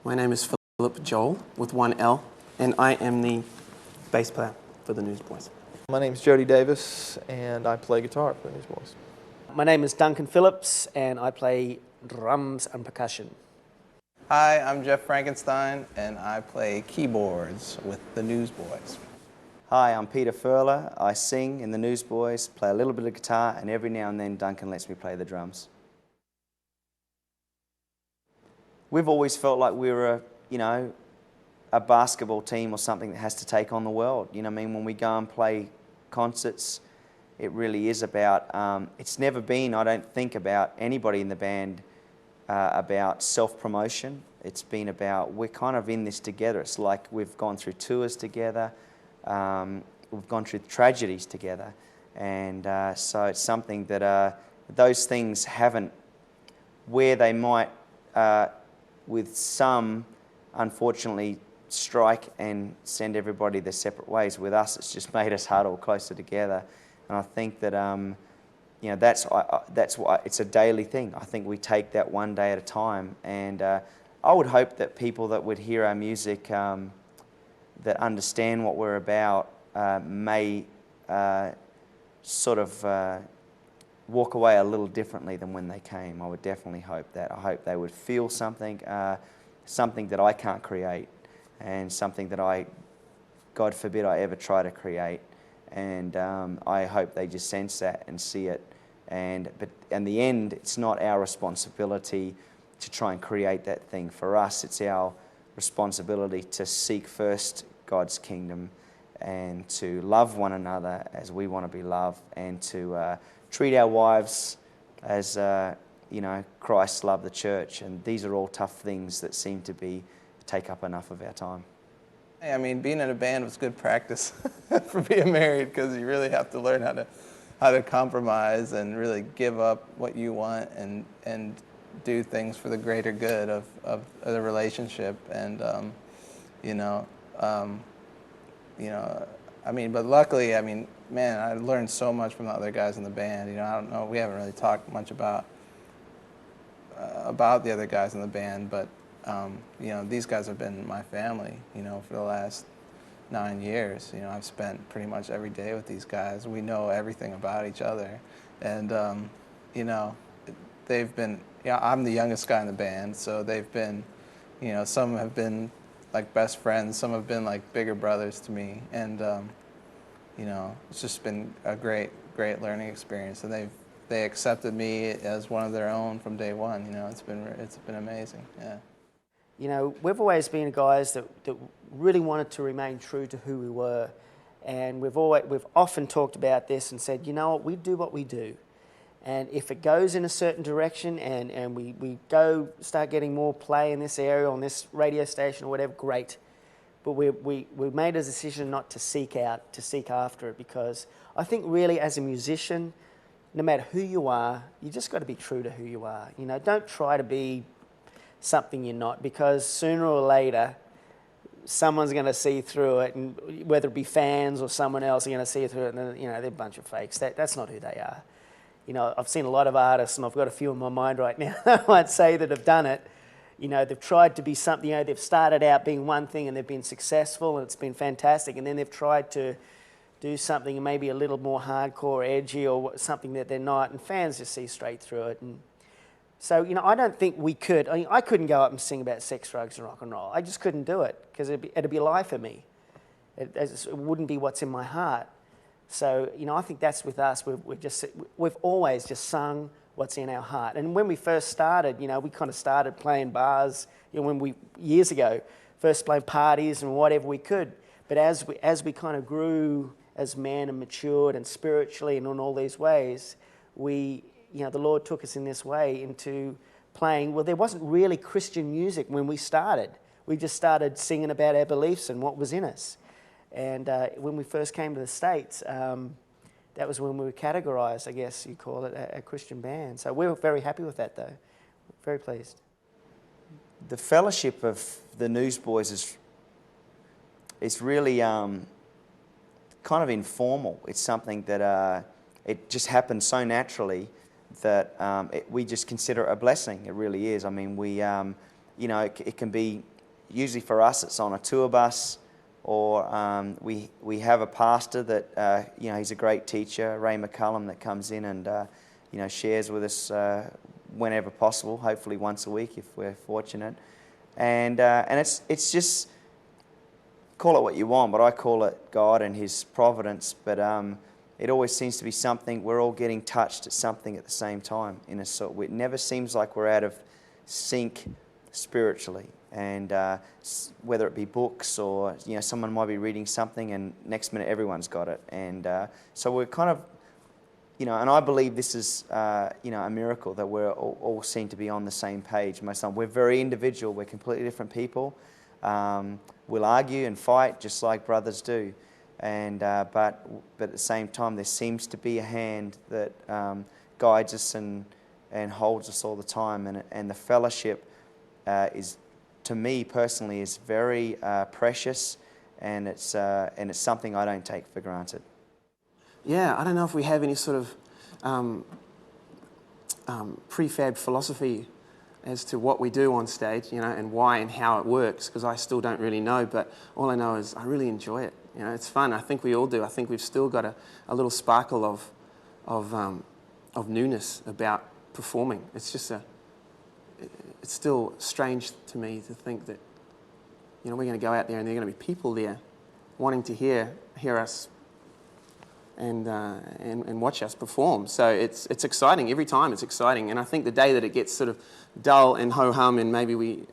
My name is Philip Joel with one L, and I am the bass player for the Newsboys. My name is Jody Davis, and I play guitar for the Newsboys. My name is Duncan Phillips, and I play drums and percussion. Hi, I'm Jeff Frankenstein, and I play keyboards with the Newsboys. Hi, I'm Peter Furler. I sing in the Newsboys, play a little bit of guitar, and every now and then Duncan lets me play the drums. We've always felt like we were a basketball team or something that has to take on the world. You know what I mean? When we go and play concerts, it really is about, it's never been, I don't think, about anybody in the band about self-promotion. It's been about, we're kind of in this together. It's like we've gone through tours together, we've gone through tragedies together, and so it's something that those things haven't, where they might, with some, unfortunately, strike and send everybody their separate ways. With us, it's just made us huddle closer together, and I think that that's why it's a daily thing. I think we take that one day at a time, and I would hope that people that would hear our music, that understand what we're about, may sort of walk away a little differently than when they came. I would definitely hope that. I hope they would feel something, something that I can't create, and something that God forbid I ever try to create. And I hope they just sense that and see it. But in the end, it's not our responsibility to try and create that thing. For us, it's our responsibility to seek first God's kingdom and to love one another as we want to be loved, and to treat our wives as Christ loved the church. And these are all tough things that seem to take up enough of our time. I mean, being in a band was good practice for being married, because you really have to learn how to compromise and really give up what you want and do things for the greater good of the relationship. And but luckily, man, I learned so much from the other guys in the band. I don't know, we haven't really talked much about the other guys in the band, but these guys have been my family, for the last 9 years. I've spent pretty much every day with these guys. We know everything about each other, and they've been. I'm the youngest guy in the band, so they've been. Some have been like best friends. Some have been like bigger brothers to me, and it's just been a great learning experience. And they accepted me as one of their own from day one. It's been amazing. Yeah. We've always been guys that really wanted to remain true to who we were, and we've often talked about this and said, we do what we do, and if it goes in a certain direction and we go start getting more play in this area, on this radio station or whatever, great. But we made a decision not to seek after it, because I think really as a musician, no matter who you are, you just got to be true to who you are. Don't try to be something you're not, because sooner or later, someone's going to see through it, and whether it be fans or someone else are going to see through it, and they're a bunch of fakes. That's not who they are. I've seen a lot of artists, and I've got a few in my mind right now, I might say, that have done it. They've tried to be something, they've started out being one thing and they've been successful and it's been fantastic, and then they've tried to do something maybe a little more hardcore, edgy, or something that they're not, and fans just see straight through it. And so, I don't think we could. I couldn't go up and sing about sex, drugs, and rock and roll. I just couldn't do it, because it'd be a lie for me. It wouldn't be what's in my heart. So, I think that's with us. We've always just sung what's in our heart. And when we first started, we kind of started playing bars, years ago, first playing parties and whatever we could. But as we kind of grew as men and matured and spiritually and in all these ways, the Lord took us in this way into playing. Well, there wasn't really Christian music when we started. We just started singing about our beliefs and what was in us. And when we first came to the States, that was when we were categorized, I guess you call it, a Christian band. So we were very happy with that, though. Very pleased. The fellowship of the Newsboys is really kind of informal. It's something that it just happens so naturally that we just consider it a blessing. It really is. I mean, we, it can be usually for us, it's on a tour bus, or we have a pastor that, he's a great teacher, Ray McCullum, that comes in and, shares with us whenever possible, hopefully once a week if we're fortunate. And it's just, call it what you want, but I call it God and His providence. But it always seems to be something, we're all getting touched at something at the same time. It never seems like we're out of sync spiritually. And whether it be books or, someone might be reading something and next minute everyone's got it. And so we're kind of, and I believe this is, a miracle that we're all seem to be on the same page most of the time. We're very individual. We're completely different people. We'll argue and fight just like brothers do. And but at the same time, there seems to be a hand that guides us and holds us all the time. And the fellowship is, to me personally, is very precious, and it's something I don't take for granted. Yeah, I don't know if we have any sort of prefab philosophy as to what we do on stage, and why and how it works, because I still don't really know, but all I know is I really enjoy it. It's fun. I think we all do. I think we've still got a little sparkle of newness about performing. It's just it's still strange to me to think that, we're going to go out there and there are going to be people there wanting to hear us and watch us perform. So it's exciting. Every time it's exciting. And I think the day that it gets sort of dull and ho-hum and maybe we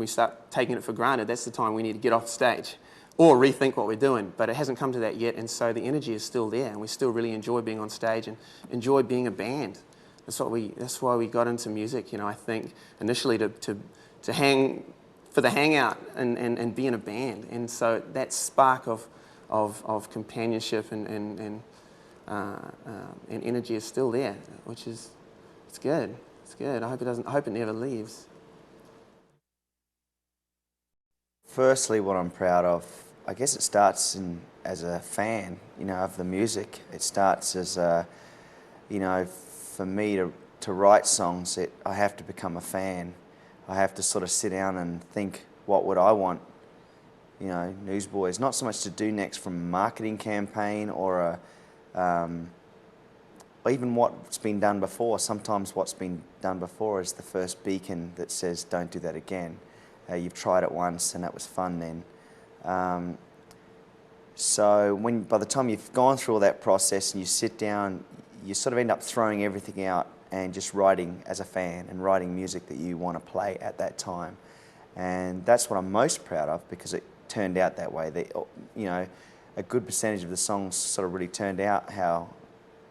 start taking it for granted, that's the time we need to get off stage or rethink what we're doing. But it hasn't come to that yet, and so the energy is still there, and we still really enjoy being on stage and enjoy being a band. That's why we got into music, I think, initially to hang for the hangout and be in a band. And so that spark of companionship and energy is still there, which is, it's good. It's good. I hope it never leaves. Firstly, what I'm proud of, I guess it starts as a fan, of the music. It starts as for me to write songs, I have to become a fan. I have to sort of sit down and think, what would I want, Newsboys, not so much to do next from a marketing campaign or even what's been done before. Sometimes what's been done before is the first beacon that says, don't do that again. You've tried it once and that was fun then. So by the time you've gone through all that process and you sit down, you sort of end up throwing everything out and just writing as a fan and writing music that you want to play at that time. And that's what I'm most proud of, because it turned out that way. A good percentage of the songs sort of really turned out how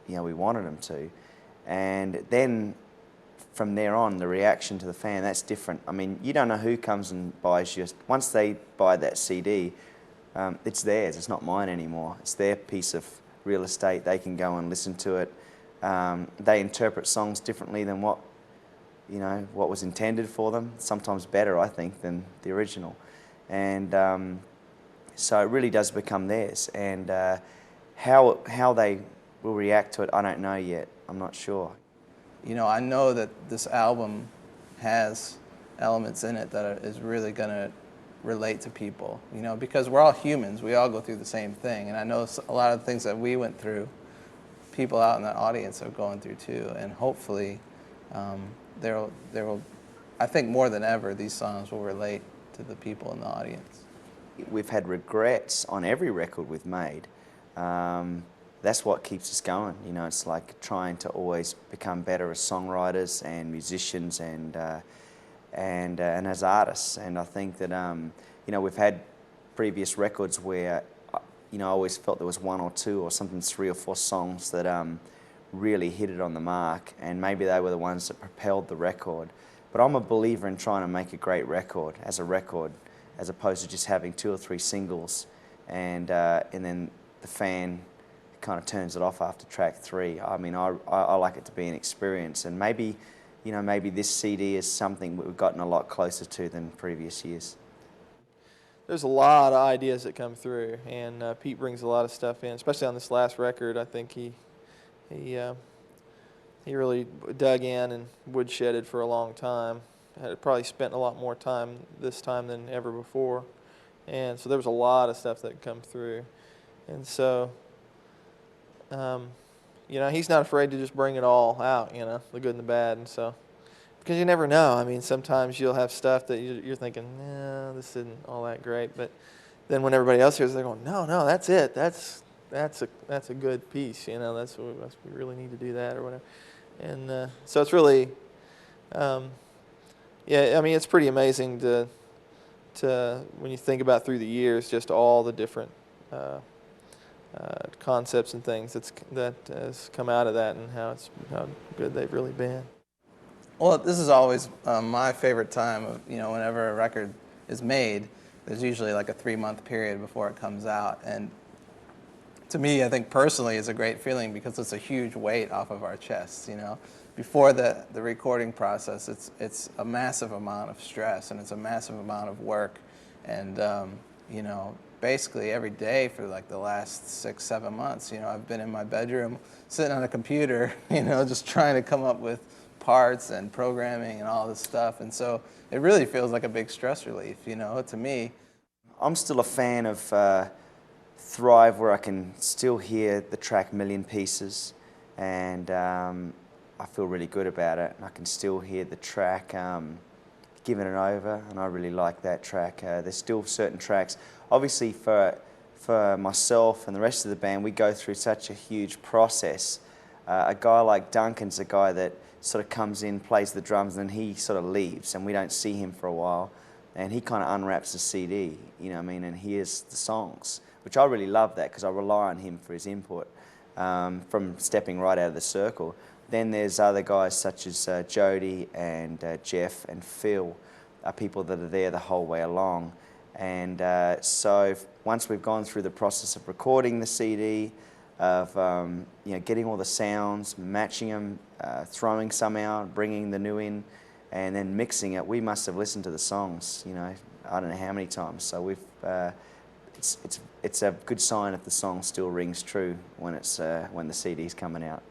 we wanted them to. And then from there on, the reaction to the fan, that's different. I mean, you don't know who comes and buys you. Once they buy that CD, it's theirs. It's not mine anymore. It's their piece of real estate. They can go and listen to it. They interpret songs differently than what was intended for them. Sometimes better, I think, than the original. And so it really does become theirs. And how they will react to it, I don't know yet. I'm not sure. I know that this album has elements in it that is really going to relate to people, because we're all humans. We all go through the same thing. And I know a lot of the things that we went through, people out in the audience are going through too. And hopefully there will, I think more than ever, these songs will relate to the people in the audience. We've had regrets on every record we've made. That's what keeps us going. It's like trying to always become better as songwriters and musicians and as artists. And I think that we've had previous records where I always felt there was one or two or sometimes 3 or 4 songs that really hit it on the mark, and maybe they were the ones that propelled the record. But I'm a believer in trying to make a great record, as opposed to just having 2 or 3 singles and then the fan kind of turns it off after track 3. I mean, I like it to be an experience, and maybe this CD is something we've gotten a lot closer to than previous years. There's a lot of ideas that come through, and Pete brings a lot of stuff in, especially on this last record. I think he really dug in and woodshedded for a long time. had probably spent a lot more time this time than ever before. And so there was a lot of stuff that had come through. And so, you know, he's not afraid to just bring it all out, you know, the good and the bad. And so, because you never know. I mean, sometimes you'll have stuff that you're thinking, no, this isn't all that great. But then when everybody else hears it, they're going, no, that's it. That's a good piece, you know, we really need to do that or whatever. And so it's really, yeah, I mean, it's pretty amazing to when you think about through the years, just all the different concepts and things that has come out of that, and how good they've really been. Well, this is always my favorite time of, you know, whenever a record is made, there's usually like a 3-month period before it comes out. And to me, I think personally, it's a great feeling because it's a huge weight off of our chests, you know. Before the recording process, it's a massive amount of stress and it's a massive amount of work. And, you know, basically every day for like the last 6-7 months, you know, I've been in my bedroom sitting on a computer, you know, just trying to come up with parts and programming and all this stuff. And so it really feels like a big stress relief, you know, to me. I'm still a fan of Thrive, where I can still hear the track Million Pieces, and I feel really good about it. And I can still hear the track Giving It Over, and I really like that track. There's still certain tracks. Obviously for myself and the rest of the band, we go through such a huge process. A guy like Duncan's a guy that sort of comes in, plays the drums, and then he sort of leaves, and we don't see him for a while. And he kind of unwraps the CD, you know what I mean, and hears the songs, which I really love that because I rely on him for his input from stepping right out of the circle. Then there's other guys such as Jody and Jeff and Phil, are people that are there the whole way along. And so once we've gone through the process of recording the CD, of you know, getting all the sounds, matching them, throwing some out, bringing the new in, and then mixing it, we must have listened to the songs, you know, I don't know how many times. So we've it's a good sign if the song still rings true when when the CD's coming out.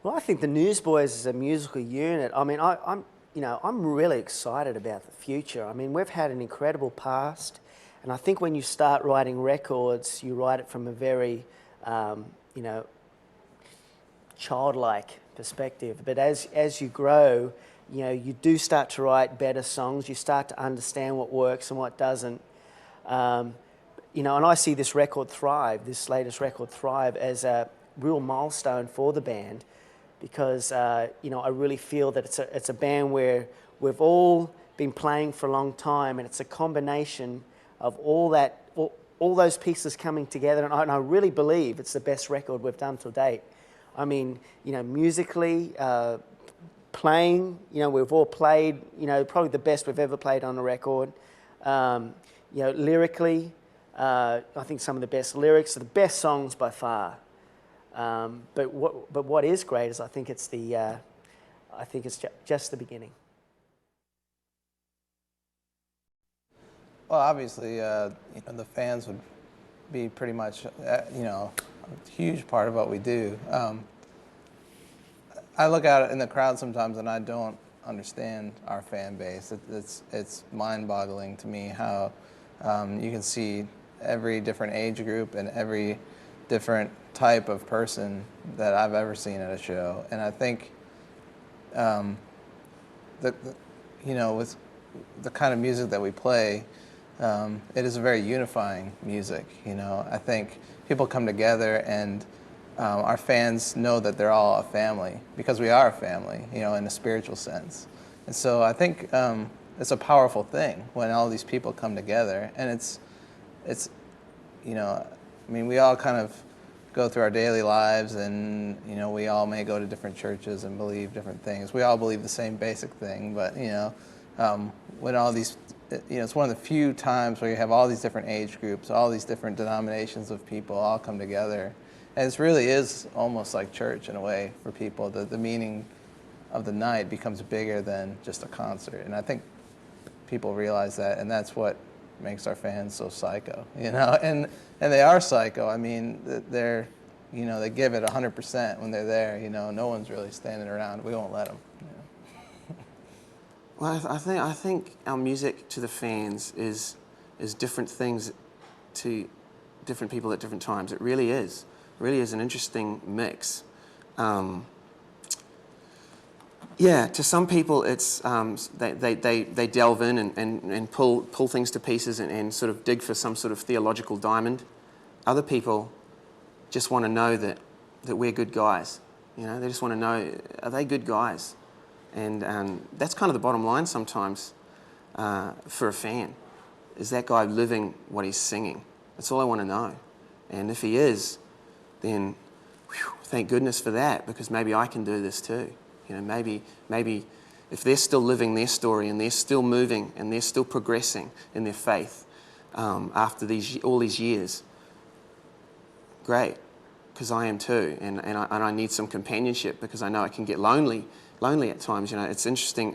Well, I think the Newsboys is a musical unit. I mean, I'm really excited about the future. I mean, we've had an incredible past, and I think when you start writing records, you write it from a very, you know, childlike perspective. But as you grow, you know, you do start to write better songs. You start to understand what works and what doesn't. You know, and I see this record Thrive, this latest record Thrive, as a real milestone for the band, because you know, I really feel that it's a band where we've all been playing for a long time, and it's a combination of all those pieces coming together, and I really believe it's the best record we've done to date. I mean, you know, musically, playing, you know, we've all played, you know, probably the best we've ever played on a record. You know, lyrically, I think some of the best lyrics are the best songs by far. But what is great is I think it's just the beginning. Well, obviously, you know, the fans would be pretty much, you know, a huge part of what we do. I look out in the crowd sometimes and I don't understand our fan base. It's mind-boggling to me how you can see every different age group and every different type of person that I've ever seen at a show. And I think you know, with the kind of music that we play, it is a very unifying music. You know, I think people come together and our fans know that they're all a family, because we are a family, you know, in a spiritual sense. And so I think it's a powerful thing when all these people come together, and it's, you know, I mean, we all kind of go through our daily lives, and, you know, we all may go to different churches and believe different things. We all believe the same basic thing, but, you know, when all these, you know, it's one of the few times where you have all these different age groups, all these different denominations of people all come together. And it really is almost like church in a way for people. The meaning of the night becomes bigger than just a concert. And I think people realize that, and that's what makes our fans so psycho, you know? And they are psycho. I mean, they're, you know, they give it 100% when they're there, you know. No one's really standing around. We won't let them. You know? Well, I think our music to the fans is different things to different people at different times. It really is. It really is an interesting mix. Yeah, to some people it's they delve in and pull things to pieces and sort of dig for some sort of theological diamond. Other people just want to know that we're good guys. You know, they just want to know, are they good guys? And that's kind of the bottom line sometimes for a fan. Is that guy living what he's singing? That's all I want to know. And if he is, then thank goodness for that, because maybe I can do this too. You know, maybe if they're still living their story and they're still moving and they're still progressing in their faith after all these years, great, because I am too, and I need some companionship, because I know I can get lonely at times. You know, it's interesting.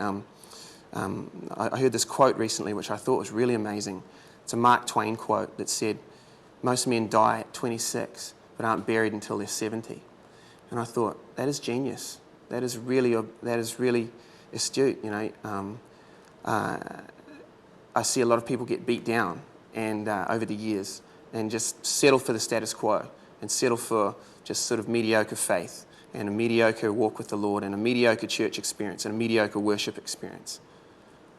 I heard this quote recently, which I thought was really amazing. It's a Mark Twain quote that said, "Most men die at 26, but aren't buried until they're 70." And I thought, that is genius. That is really astute. You know, I see a lot of people get beat down and over the years, and just settle for the status quo, and settle for just sort of mediocre faith and a mediocre walk with the Lord and a mediocre church experience and a mediocre worship experience.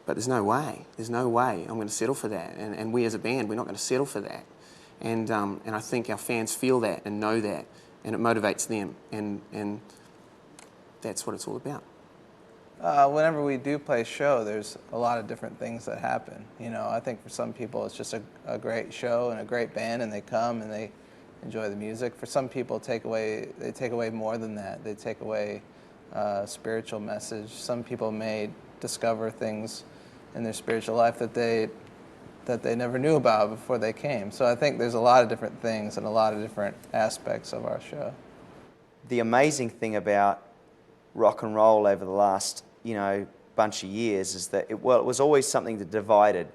But there's no way I'm going to settle for that. And we as a band, we're not going to settle for that. And I think our fans feel that and know that, and it motivates them. And that's what it's all about. Whenever we do play a show, there's a lot of different things that happen. You know, I think for some people it's just a great show and a great band, and they come and they enjoy the music. For some people, they take away more than that. They take away a spiritual message. Some people may discover things in their spiritual life that they never knew about before they came. So I think there's a lot of different things and a lot of different aspects of our show. The amazing thing about rock and roll over the last, bunch of years is that it was always something that divided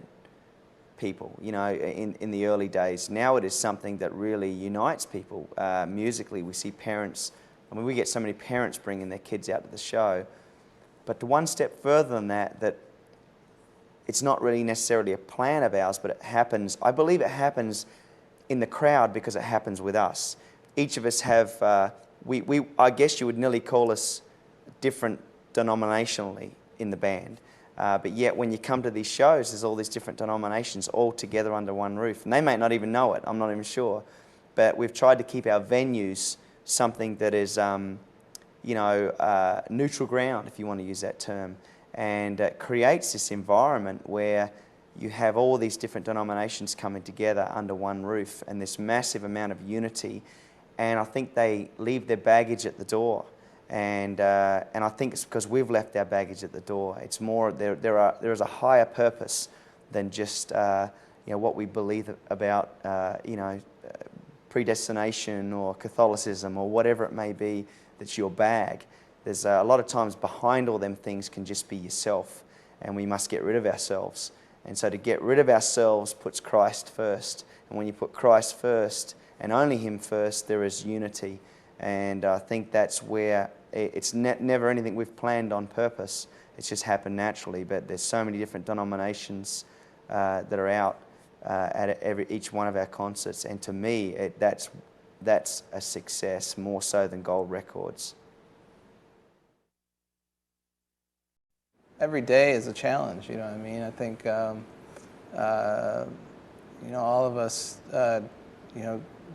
people, in the early days. Now it is something that really unites people. Musically, we see parents, we get so many parents bringing their kids out to the show. But to one step further than that it's not really necessarily a plan of ours, but it happens. I believe it happens in the crowd because it happens with us. Each of us have, I guess you would nearly call us different denominationally in the band. But yet when you come to these shows, there's all these different denominations all together under one roof. And they may not even know it, I'm not even sure. But we've tried to keep our venues something that is, neutral ground, if you want to use that term. And it creates this environment where you have all these different denominations coming together under one roof and this massive amount of unity. And I think they leave their baggage at the door. And I think it's because we've left our baggage at the door. It's more, there is a higher purpose than just what we believe about predestination or Catholicism or whatever it may be that's your bag. There's a lot of times behind all them things can just be yourself, and we must get rid of ourselves. And so to get rid of ourselves puts Christ first. And when you put Christ first and only Him first, there is unity. And I think that's where it's never anything we've planned on purpose. It's just happened naturally. But there's so many different denominations that are out at each one of our concerts. And to me, that's a success more so than gold records. Every day is a challenge, you know what I mean? I think, all of us,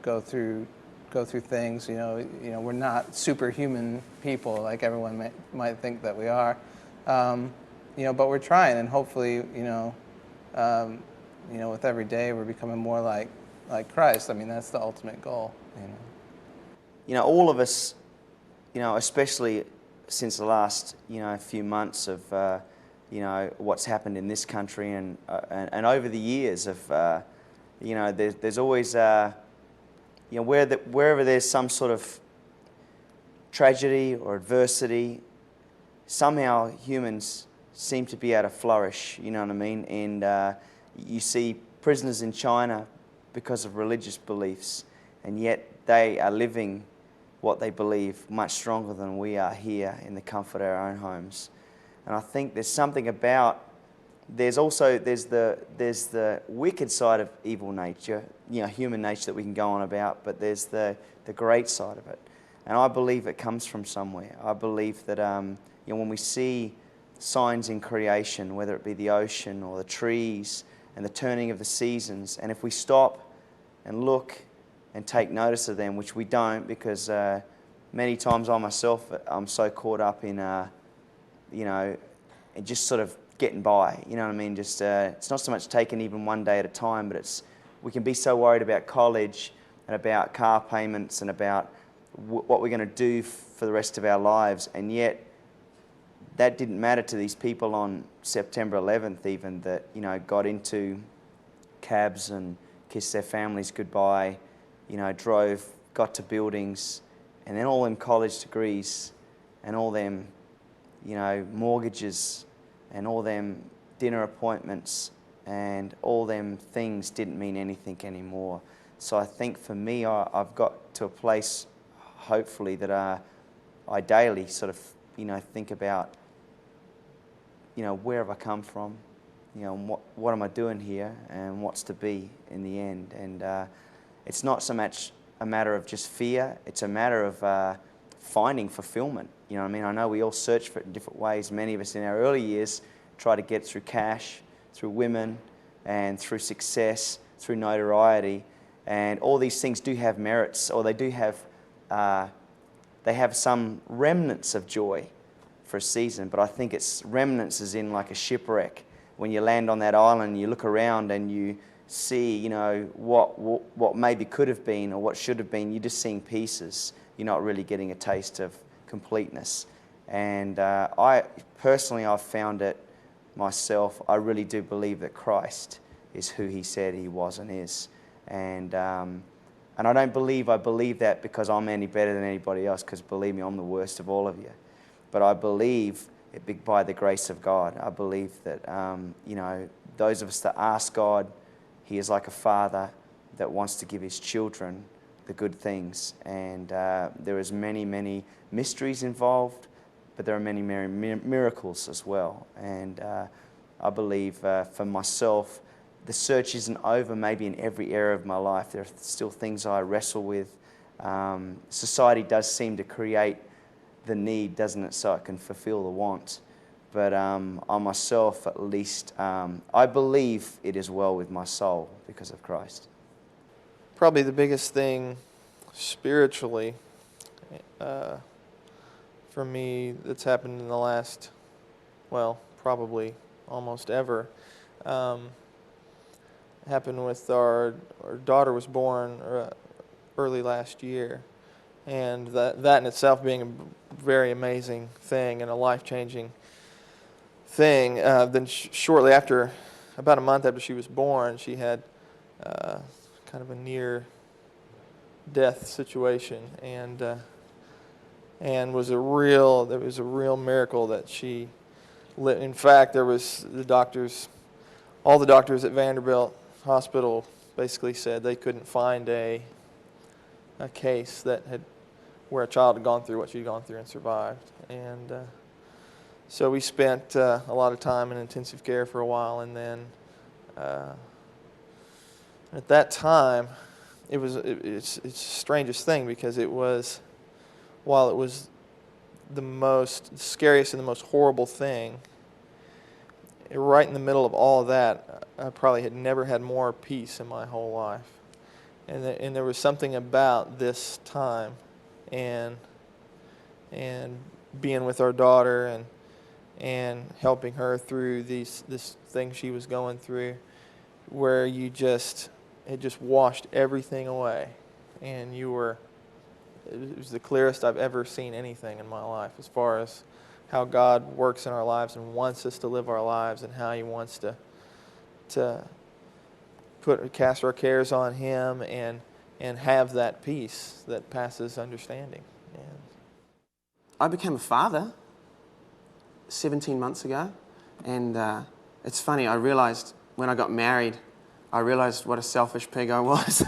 go through things, we're not superhuman people like everyone might think that we are, but we're trying, and hopefully, with every day we're becoming more like Christ. I mean, that's the ultimate goal, All of us, especially since the last, few months of, what's happened in this country and over the years of, there's always, wherever there's some sort of tragedy or adversity, somehow humans seem to be able to flourish, you know what I mean? And you see prisoners in China because of religious beliefs, and yet they are living what they believe much stronger than we are here in the comfort of our own homes. And I think there's something about, there's the wicked side of evil nature, human nature that we can go on about, but there's the great side of it. And I believe it comes from somewhere. I believe that when we see signs in creation, whether it be the ocean or the trees and the turning of the seasons, and if we stop and look and take notice of them, which we don't, because many times I myself, I'm so caught up in, and just sort of getting by, you know what I mean? Just it's not so much taking even one day at a time, but we can be so worried about college and about car payments and about what we're going to do for the rest of our lives, and yet that didn't matter to these people on September 11th even, that got into cabs and kissed their families goodbye, drove, got to buildings, and then all them college degrees and all them mortgages and all them dinner appointments and all them things didn't mean anything anymore. So I think for me, I've got to a place, hopefully, that I daily sort of think about where have I come from, what am I doing here, and what's to be in the end. And it's not so much a matter of just fear, it's a matter of finding fulfillment. You know what I mean? I know we all search for it in different ways. Many of us in our early years try to get it through cash, through women, and through success, through notoriety. And all these things do have merits, or they do have some remnants of joy for a season. But I think it's remnants as in like a shipwreck. When you land on that island, you look around and you see, what maybe could have been or what should have been. You're just seeing pieces. You're not really getting a taste of completeness. And I've found it myself. I really do believe that Christ is who he said he was and is. And I don't believe I believe that because I'm any better than anybody else, because believe me, I'm the worst of all of you. But I believe it by the grace of God. I believe that, those of us that ask God, he is like a father that wants to give his children the good things. And there is many, many mysteries involved, but there are many miracles as well. And I believe for myself, the search isn't over maybe in every area of my life. There are still things I wrestle with. Society does seem to create the need, doesn't it, so it can fulfill the want. But on myself, at least, I believe it is well with my soul because of Christ. Probably the biggest thing spiritually for me that's happened in the last, probably almost ever, happened with our daughter was born early last year. And that in itself being a very amazing thing and a life-changing thing. Then shortly after, about a month after she was born, she had kind of a near-death situation, and it was a real miracle that she lived. In fact, there was all the doctors at Vanderbilt Hospital basically said they couldn't find a case where a child had gone through what she'd gone through and survived. And so we spent a lot of time in intensive care for a while, and then at that time, it's the strangest thing, because while it was the scariest and the most horrible thing, right in the middle of all of that, I probably had never had more peace in my whole life. And there was something about this time and being with our daughter and helping her through this thing she was going through, where it just washed everything away, and it was the clearest I've ever seen anything in my life as far as how God works in our lives and wants us to live our lives, and how he wants to cast our cares on him and have that peace that passes understanding. And I became a father 17 months ago, and it's funny, I realized when I got married, I realized what a selfish pig I was.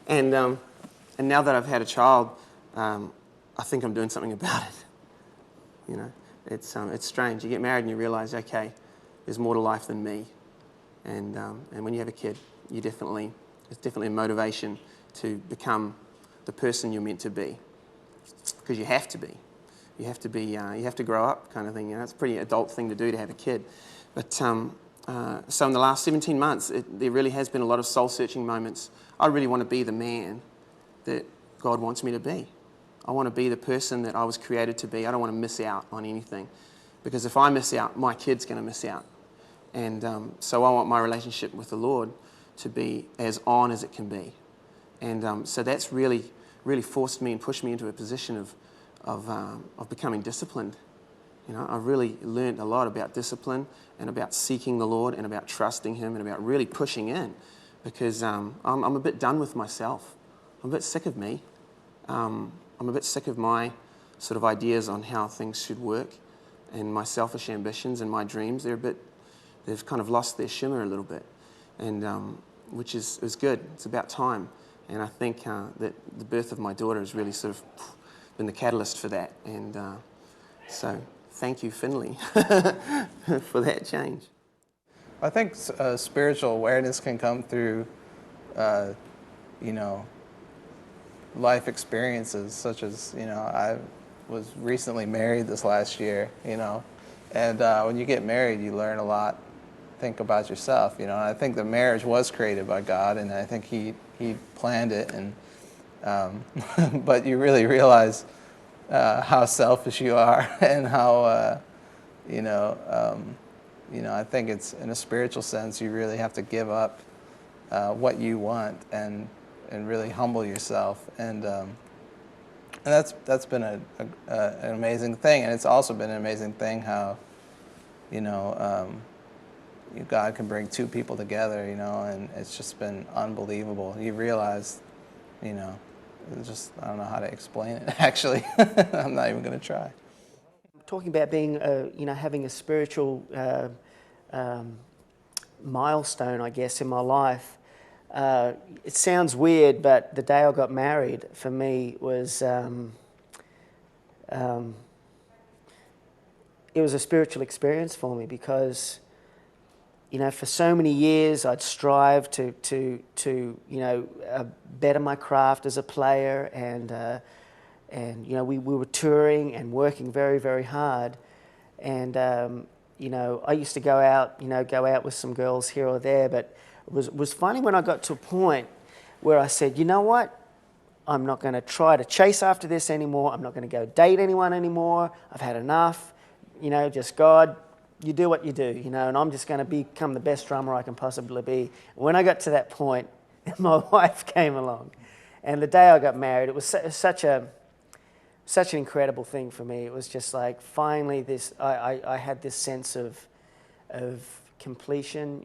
And now that I've had a child, I think I'm doing something about it. It's strange. You get married and you realise, okay, there's more to life than me. And when you have a kid, it's definitely a motivation to become the person you're meant to be, because you have to be. You have to grow up, kind of thing. It's a pretty adult thing to do, to have a kid. But so in the last 17 months, there really has been a lot of soul-searching moments. I really want to be the man that God wants me to be. I want to be the person that I was created to be. I don't want to miss out on anything, because if I miss out, my kid's going to miss out. And so I want my relationship with the Lord to be as on as it can be. And so that's really forced me and pushed me into a position of becoming disciplined. I've really learned a lot about discipline and about seeking the Lord and about trusting Him and about really pushing in, because I'm a bit done with myself. I'm a bit sick of me. I'm a bit sick of my sort of ideas on how things should work, and my selfish ambitions and my dreams. They've kind of lost their shimmer a little bit, and which is good. It's about time. And I think that the birth of my daughter has really sort of been the catalyst for that. And so thank you, Finley, for that change. I think spiritual awareness can come through, life experiences, such as, I was recently married this last year, and when you get married, you learn a lot, think about yourself, and I think the marriage was created by God, and I think He planned it, and but you really realize how selfish you are, and how, I think it's, in a spiritual sense, you really have to give up what you want and really humble yourself, and that's been an amazing thing. And it's also been an amazing thing how God can bring two people together, and it's just been unbelievable. You realize, it's just, I don't know how to explain it, actually. I'm not even going to try. Talking about being, having a spiritual milestone, I guess, in my life. It sounds weird, but the day I got married for me was it was a spiritual experience for me, because for so many years I'd strived to better my craft as a player, and we were touring and working very, very hard, and I used to go out with some girls here or there, but it was funny when I got to a point where I said, you know what, I'm not going to try to chase after this anymore. I'm not going to go date anyone anymore. I've had enough. Just God, you do what you do, and I'm just going to become the best drummer I can possibly be. When I got to that point, my wife came along, and the day I got married, it was such an incredible thing for me. It was just like, finally, I had this sense of completion,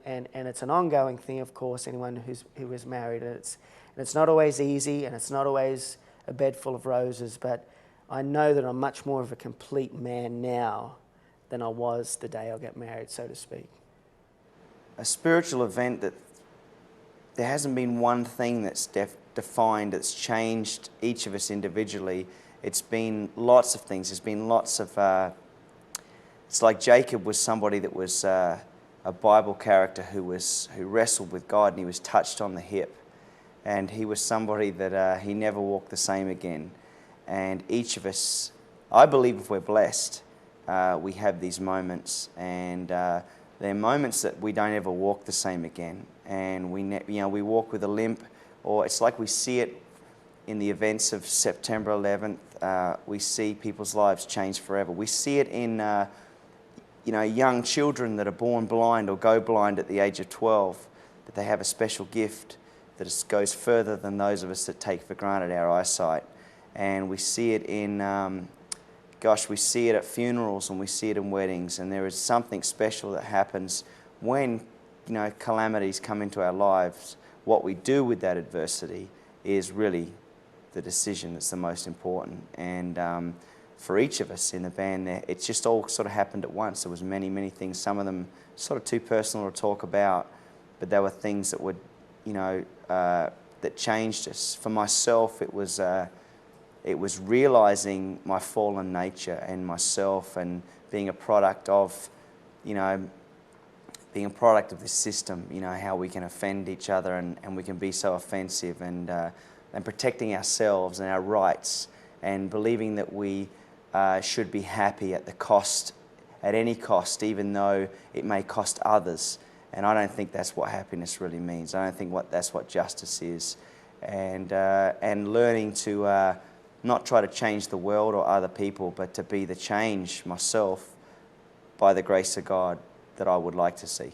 and it's an ongoing thing, of course. Anyone who is married, and it's not always easy, and it's not always a bed full of roses, but I know that I'm much more of a complete man now than I was the day I got married, so to speak. A spiritual event that there hasn't been one thing that's defined, that's changed each of us individually. It's been lots of things. There's been lots of... it's like Jacob was somebody that was a Bible character who wrestled with God, and he was touched on the hip. And he was somebody that he never walked the same again. And each of us, I believe, if we're blessed, we have these moments, and they're moments that we don't ever walk the same again, and we walk with a limp, or it's like we see it in the events of September 11th. We see people's lives change forever. We see it in young children that are born blind or go blind at the age of 12, that they have a special gift that goes further than those of us that take for granted our eyesight. And we see it in, we see it at funerals, and we see it in weddings, and there is something special that happens when, calamities come into our lives. What we do with that adversity is really the decision that's the most important. And for each of us in the band there, it's just all sort of happened at once. There was many, many things, some of them sort of too personal to talk about, but there were things that would, that changed us. For myself, it was it was realizing my fallen nature and myself, and being a product of, being a product of this system, how we can offend each other, and we can be so offensive, and protecting ourselves and our rights, and believing that we should be happy at any cost, even though it may cost others. And I don't think that's what happiness really means. I don't think that's what justice is. And learning to not try to change the world or other people, but to be the change myself by the grace of God that I would like to see.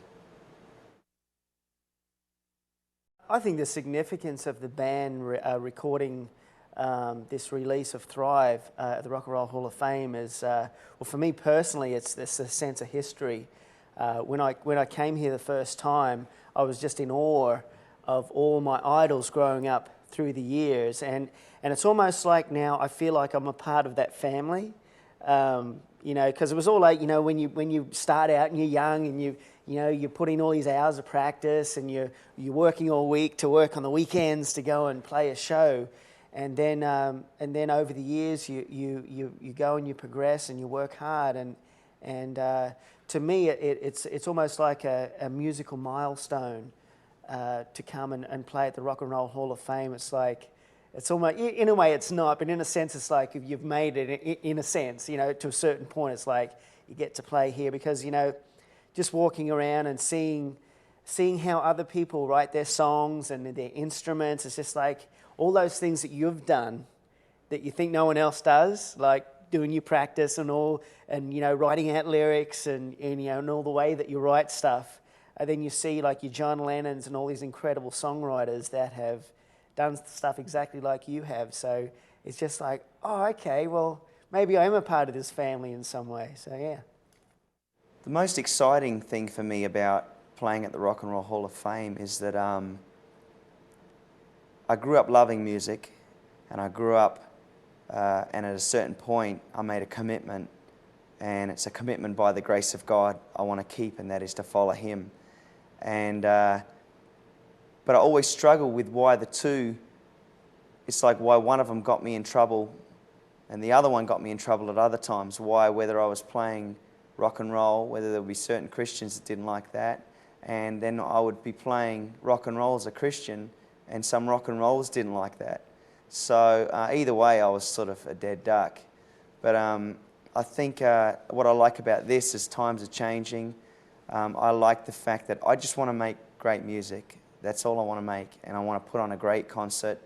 I think the significance of the band recording this release of Thrive at the Rock and Roll Hall of Fame is, well, for me personally, it's this a sense of history. When I came here the first time, I was just in awe of all my idols growing up through the years, and it's almost like now I feel like I'm a part of that family, because it was all like, when you start out and you're young and you put in all these hours of practice, and you're working all week to work on the weekends to go and play a show, and then over the years you go and you progress and you work hard, and to me it's almost like a musical milestone to come and play at the Rock and Roll Hall of Fame. It's almost, in a way it's not, but in a sense it's like you've made it in a sense, to a certain point. It's like you get to play here because, just walking around and seeing how other people write their songs and their instruments, it's just like all those things that you've done that you think no one else does, like doing your practice and all, and writing out lyrics and all the way that you write stuff. And then you see like your John Lennons and all these incredible songwriters that have done stuff exactly like you have. So it's just like, oh, okay, well, maybe I am a part of this family in some way. So yeah. The most exciting thing for me about playing at the Rock and Roll Hall of Fame is that I grew up loving music, and I grew up, and at a certain point I made a commitment, and it's a commitment by the grace of God I want to keep, and that is to follow Him. And but I always struggle with why the two, it's like why one of them got me in trouble and the other one got me in trouble at other times. Why, whether I was playing rock and roll, whether there would be certain Christians that didn't like that, and then I would be playing rock and roll as a Christian and some rock and rollers didn't like that. So either way I was sort of a dead duck. But I think what I like about this is times are changing. I like the fact that I just want to make great music. That's all I want to make, and I want to put on a great concert.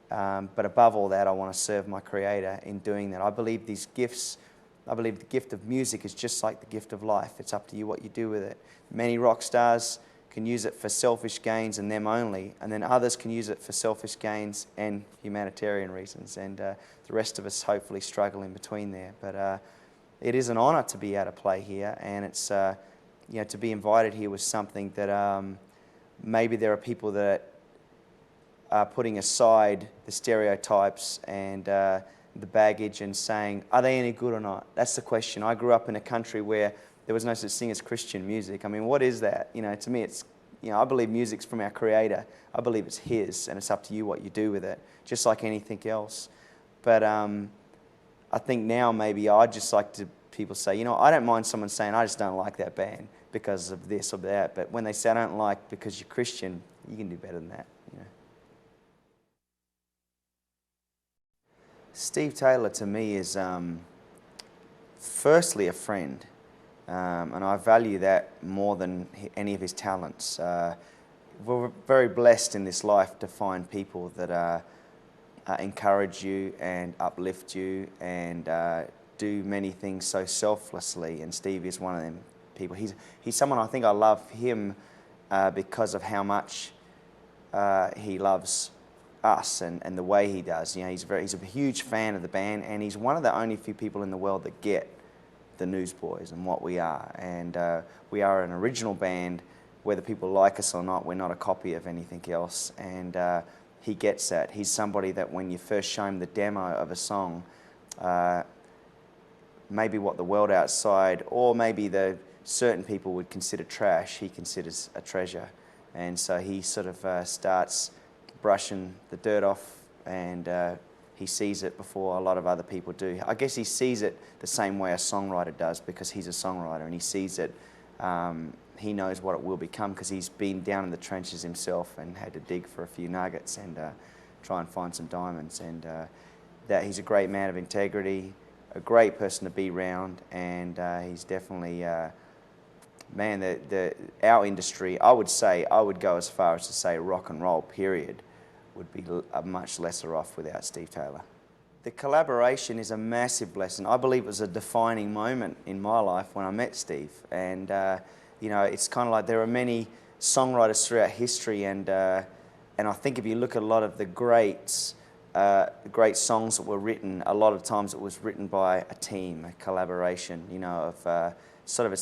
But above all that, I want to serve my Creator in doing that. I believe these gifts, I believe the gift of music is just like the gift of life. It's up to you what you do with it. Many rock stars can use it for selfish gains and them only, and then others can use it for selfish gains and humanitarian reasons, and the rest of us hopefully struggle in between there. But it is an honour to be able to play here, and it's to be invited here was something that maybe there are people that are putting aside the stereotypes and the baggage and saying, are they any good or not? That's the question. I grew up in a country where there was no such thing as Christian music. I mean, what is that? To me, it's, I believe music's from our Creator. I believe it's His, and it's up to you what you do with it, just like anything else. But I think now maybe I'd just like to people say, I don't mind someone saying, I just don't like that band because of this or that. But when they say, I don't like because you're Christian, you can do better than that. Steve Taylor to me is firstly a friend, and I value that more than any of his talents. We're very blessed in this life to find people that encourage you and uplift you and do many things so selflessly, and Steve is one of them people. He's someone, I think I love him because of how much he loves us and the way he does. He's a huge fan of the band, and he's one of the only few people in the world that get the Newsboys and what we are. And we are an original band, whether people like us or not. We're not a copy of anything else, and he gets that. He's somebody that when you first show him the demo of a song, maybe what the world outside or maybe the certain people would consider trash, he considers a treasure. And so he sort of starts brushing the dirt off, and he sees it before a lot of other people do. I guess he sees it the same way a songwriter does, because he's a songwriter, and he sees it, he knows what it will become because he's been down in the trenches himself and had to dig for a few nuggets and try and find some diamonds. And that he's a great man of integrity, a great person to be around, and he's definitely, man, our industry, I would go as far as to say rock and roll, period, would be much lesser off without Steve Taylor. The collaboration is a massive blessing. I believe it was a defining moment in my life when I met Steve. And, you know, it's kind of like there are many songwriters throughout history, and I think if you look at a lot of the greats, great songs that were written, a lot of times it was written by a team, a collaboration, you know, of sort of,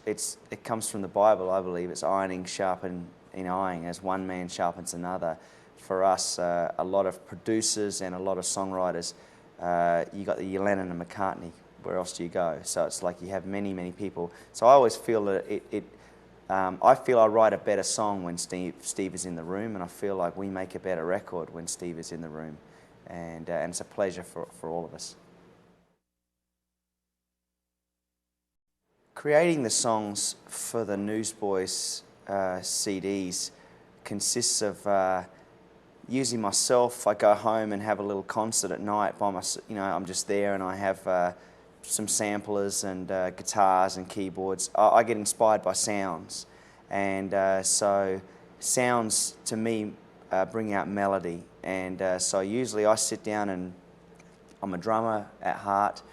it comes from the Bible, I believe. It's ironing sharpened in iron, as one man sharpens another. For us, a lot of producers and a lot of songwriters, you got the Lennon and McCartney. Where else do you go? So it's like you have many, many people. So I always feel that I feel I write a better song when Steve is in the room, and I feel like we make a better record when Steve is in the room. And it's a pleasure for all of us. Creating the songs for the Newsboys CDs consists of usually myself. I go home and have a little concert at night by myself. You know, I'm just there, and I have some samplers and guitars and keyboards. I get inspired by sounds, and so sounds to me bring out melody. And so usually I sit down, and I'm a drummer at heart,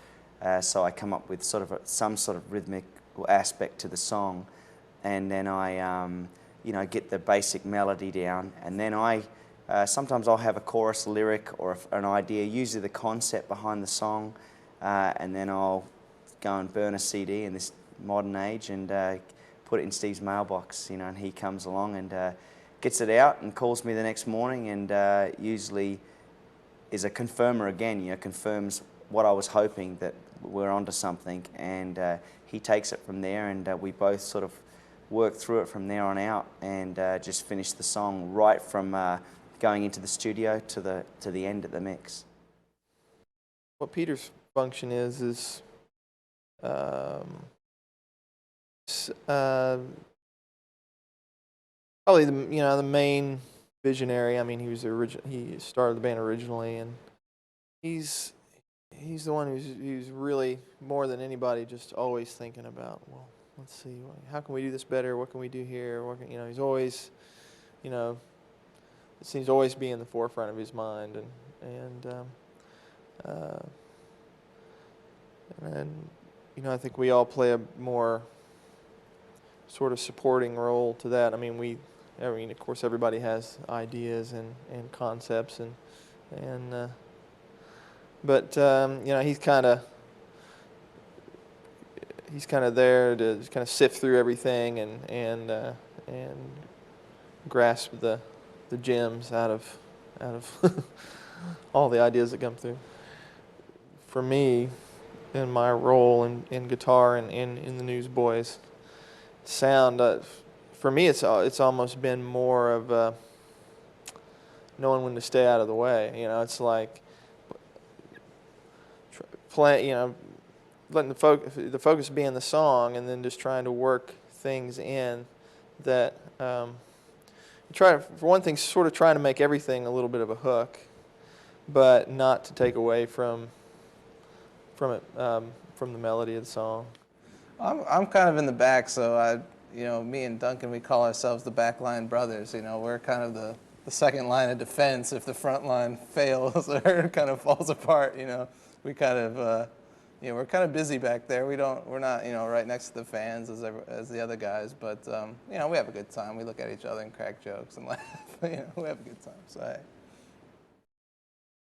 so I come up with sort of some sort of rhythmic aspect to the song, and then I you know, get the basic melody down, and then sometimes I'll have a chorus lyric or an idea, usually the concept behind the song, and then I'll go and burn a CD in this modern age and put it in Steve's mailbox, you know, and he comes along and gets it out and calls me the next morning, and usually is a confirmer again, you know, confirms what I was hoping, that we're onto something, and he takes it from there, and we both sort of work through it from there on out, and just finish the song right from going into the studio to the end of the mix. What Peter's function is probably the main visionary. I mean, he started the band originally, and he's the one who's really, more than anybody, just always thinking about, well, let's see, how can we do this better? What can we do here? He's always, you know, it seems to always be in the forefront of his mind, and you know, I think we all play a more sort of supporting role to that. I mean, of course, everybody has ideas and concepts, but you know, he's kind of there to kind of sift through everything and grasp the gems out of all the ideas that come through. For me, in my role in guitar and in the Newsboys sound, for me it's almost been more of knowing when to stay out of the way. You know, it's like play, you know, letting the focus be in the song, and then just trying to work things in that for one thing, sort of trying to make everything a little bit of a hook, but not to take away from it, from the melody of the song. I'm kind of in the back, so you know, me and Duncan, we call ourselves the backline brothers. You know, we're kind of the second line of defense if the front line fails or kind of falls apart. You know, we kind of you know, we're kind of busy back there. We're not, you know, right next to the fans as the other guys, but you know, we have a good time. We look at each other and crack jokes and laugh. You know, we have a good time. So.